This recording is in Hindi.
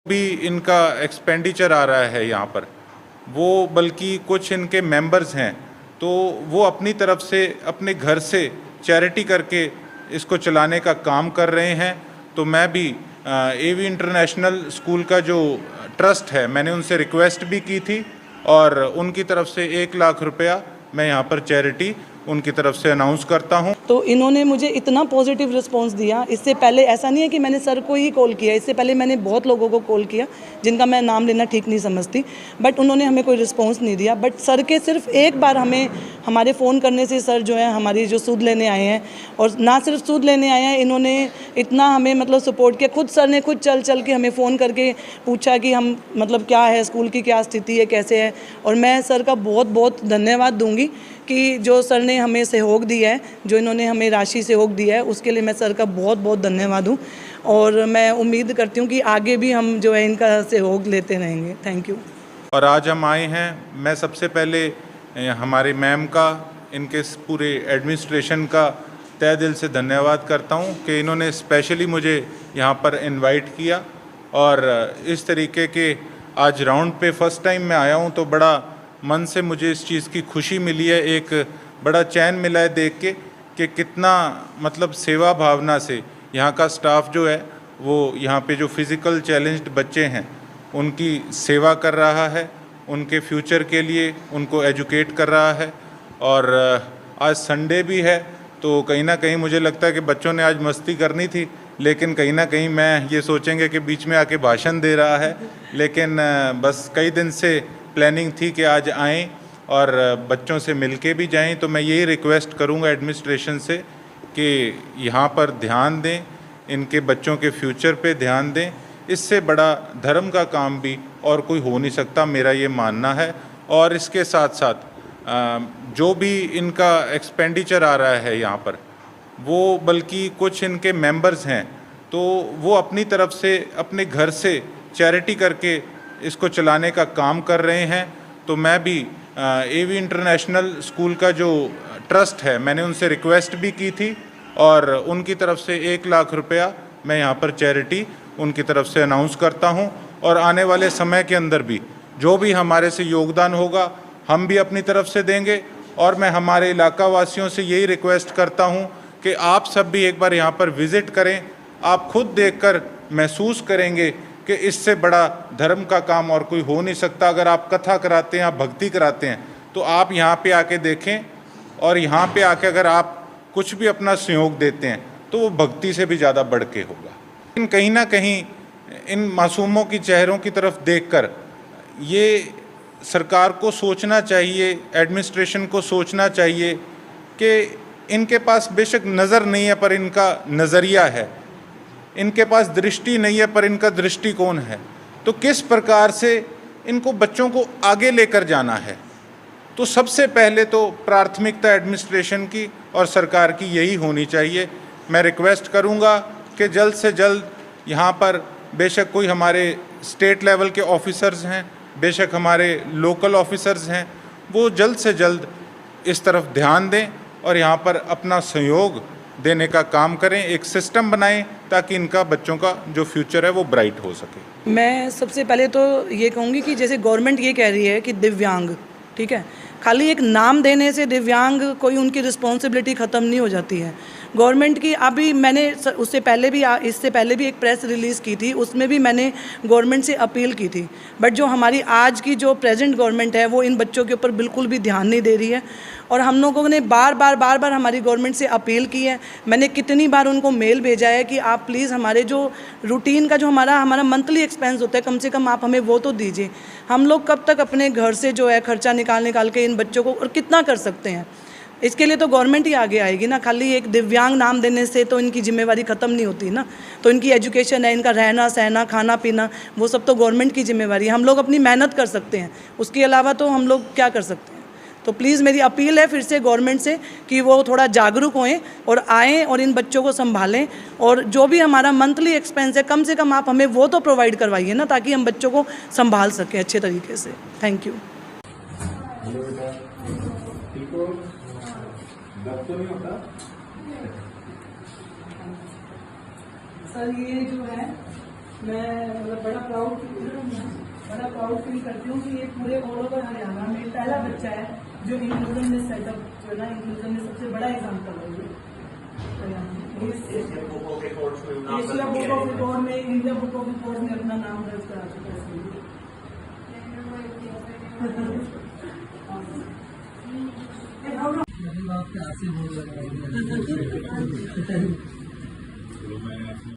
भी इनका एक्सपेंडिचर आ रहा है यहाँ पर, वो बल्कि कुछ इनके मेंबर्स हैं तो वो अपनी तरफ से अपने घर से चैरिटी करके इसको चलाने का काम कर रहे हैं। तो मैं भी एवी इंटरनेशनल स्कूल का जो ट्रस्ट है, मैंने उनसे रिक्वेस्ट भी की थी और उनकी तरफ से 1 लाख रुपया मैं यहाँ पर चैरिटी उनकी तरफ से अनाउंस करता हूँ। तो इन्होंने मुझे इतना पॉजिटिव रिस्पांस दिया। इससे पहले ऐसा नहीं है कि मैंने सर को ही कॉल किया, इससे पहले मैंने बहुत लोगों को कॉल किया जिनका मैं नाम लेना ठीक नहीं समझती, बट उन्होंने हमें कोई रिस्पांस नहीं दिया। बट सर के सिर्फ एक बार हमें हमारे फ़ोन करने से सर जो है हमारी जो सूद लेने आए हैं, और ना सिर्फ सूद लेने आए हैं, इन्होंने इतना हमें मतलब सपोर्ट किया। खुद सर ने खुद चल के हमें फ़ोन करके पूछा कि हम मतलब क्या है, स्कूल की क्या स्थिति है, कैसे है। और मैं सर का बहुत बहुत धन्यवाद दूंगी कि जो सर ने हमें सहयोग दिया है, जो इन्होंने हमें राशि सहयोग दिया है, उसके लिए मैं सर का बहुत बहुत धन्यवाद हूँ। और मैं उम्मीद करती हूँ कि आगे भी हम जो है इनका सहयोग लेते रहेंगे। Thank you. और आज हम आए हैं, मैं सबसे पहले हमारे मैम का, इनके पूरे एडमिनिस्ट्रेशन का तहे दिल से धन्यवाद करता हूँ कि इन्होंने स्पेशली मुझे यहाँ पर इनवाइट किया और इस तरीके के आज राउंड पे फर्स्ट टाइम मैं आया हूँ, तो बड़ा मन से मुझे इस चीज़ की खुशी मिली है, एक बड़ा चैन मिला है देख के कि कितना मतलब सेवा भावना से यहाँ का स्टाफ जो है वो यहाँ पे जो फिज़िकल चैलेंज्ड बच्चे हैं उनकी सेवा कर रहा है, उनके फ्यूचर के लिए उनको एजुकेट कर रहा है। और आज संडे भी है तो कहीं ना कहीं मुझे लगता है कि बच्चों ने आज मस्ती करनी थी, लेकिन कहीं ना कहीं मैं ये सोचेंगे कि बीच में आके भाषण दे रहा है, लेकिन बस कई दिन से प्लानिंग थी कि आज आएँ और बच्चों से मिलके भी जाएं। तो मैं यही रिक्वेस्ट करूंगा एडमिनिस्ट्रेशन से कि यहाँ पर ध्यान दें, इनके बच्चों के फ्यूचर पे ध्यान दें। इससे बड़ा धर्म का काम भी और कोई हो नहीं सकता, मेरा ये मानना है। और इसके साथ साथ जो भी इनका एक्सपेंडिचर आ रहा है यहाँ पर, वो बल्कि कुछ इनके मेंबर्स हैं तो वो अपनी तरफ से अपने घर से चैरिटी करके इसको चलाने का काम कर रहे हैं। तो मैं भी एवी इंटरनेशनल स्कूल का जो ट्रस्ट है, मैंने उनसे रिक्वेस्ट भी की थी और उनकी तरफ से 1 लाख रुपया मैं यहाँ पर चैरिटी उनकी तरफ से अनाउंस करता हूँ। और आने वाले समय के अंदर भी जो भी हमारे से योगदान होगा हम भी अपनी तरफ से देंगे। और मैं हमारे इलाका वासियों से यही रिक्वेस्ट करता हूँ कि आप सब भी एक बार यहाँ पर विज़िट करें, आप खुद देखकर महसूस करेंगे कि इससे बड़ा धर्म का काम और कोई हो नहीं सकता। अगर आप कथा कराते हैं, आप भक्ति कराते हैं, तो आप यहाँ पे आके देखें, और यहाँ पे आके अगर आप कुछ भी अपना सहयोग देते हैं तो वो भक्ति से भी ज़्यादा बढ़ के होगा। लेकिन कहीं ना कहीं इन मासूमों की चेहरों की तरफ देखकर ये सरकार को सोचना चाहिए, एडमिनिस्ट्रेशन को सोचना चाहिए कि इनके पास बेशक नज़र नहीं है पर इनका नज़रिया है, इनके पास दृष्टि नहीं है पर इनका दृष्टिकोण है। तो किस प्रकार से इनको बच्चों को आगे लेकर जाना है, तो सबसे पहले तो प्राथमिकता एडमिनिस्ट्रेशन की और सरकार की यही होनी चाहिए। मैं रिक्वेस्ट करूंगा कि जल्द से जल्द यहाँ पर बेशक कोई हमारे स्टेट लेवल के ऑफिसर्स हैं, बेशक हमारे लोकल ऑफिसर्स हैं, वो जल्द से जल्द इस तरफ ध्यान दें और यहाँ पर अपना सहयोग देने का काम करें, एक सिस्टम बनाएं ताकि इनका बच्चों का जो फ्यूचर है वो ब्राइट हो सके। मैं सबसे पहले तो ये कहूँगी कि जैसे गवर्नमेंट ये कह रही है कि दिव्यांग, ठीक है, खाली एक नाम देने से दिव्यांग कोई उनकी रिस्पॉन्सिबिलिटी ख़त्म नहीं हो जाती है गवर्नमेंट की। अभी मैंने इससे पहले भी एक प्रेस रिलीज़ की थी, उसमें भी मैंने गवर्नमेंट से अपील की थी। बट जो हमारी आज की जो प्रेजेंट गवर्नमेंट है वो इन बच्चों के ऊपर बिल्कुल भी ध्यान नहीं दे रही है। और हम लोगों ने बार बार हमारी गवर्नमेंट से अपील की है। मैंने कितनी बार उनको मेल भेजा है कि आप प्लीज़ हमारे जो रूटीन का जो हमारा मंथली एक्सपेंस होता है, कम से कम आप हमें वो तो दीजिए। हम लोग कब तक अपने घर से जो है खर्चा निकाल के इन बच्चों को और कितना कर सकते हैं। इसके लिए तो गवर्नमेंट ही आगे आएगी ना, खाली एक दिव्यांग नाम देने से तो इनकी जिम्मेवारी ख़त्म नहीं होती ना। तो इनकी एजुकेशन है, इनका रहना सहना, खाना पीना, वो सब तो गवर्नमेंट की जिम्मेवारी है। हम लोग अपनी मेहनत कर सकते हैं, उसके अलावा तो हम लोग क्या कर सकते हैं। तो प्लीज़ मेरी अपील है फिर से गवर्नमेंट से कि वो थोड़ा जागरूक होएं और आएँ और इन बच्चों को संभालें। और जो भी हमारा मंथली एक्सपेंस है, कम से कम आप हमें वो तो प्रोवाइड करवाइए ना, ताकि हम बच्चों को संभाल सकें अच्छे तरीके से। Thank you. सर ये जो है मैं मतलब बड़ा प्राउड प्राउड फील करती हूँ कि ये पूरे ऑल ओवर हरियाणा में पहला बच्चा है जो इंक्लूजन में सेटअप जो है ना इंक्लूजन में सबसे बड़ा एग्जाम्पल है ये। एशिया बुक ऑफ रिकॉर्ड में, इंडिया बुक ऑफ रिकॉर्ड में अपना नाम दर्ज करा चुका है।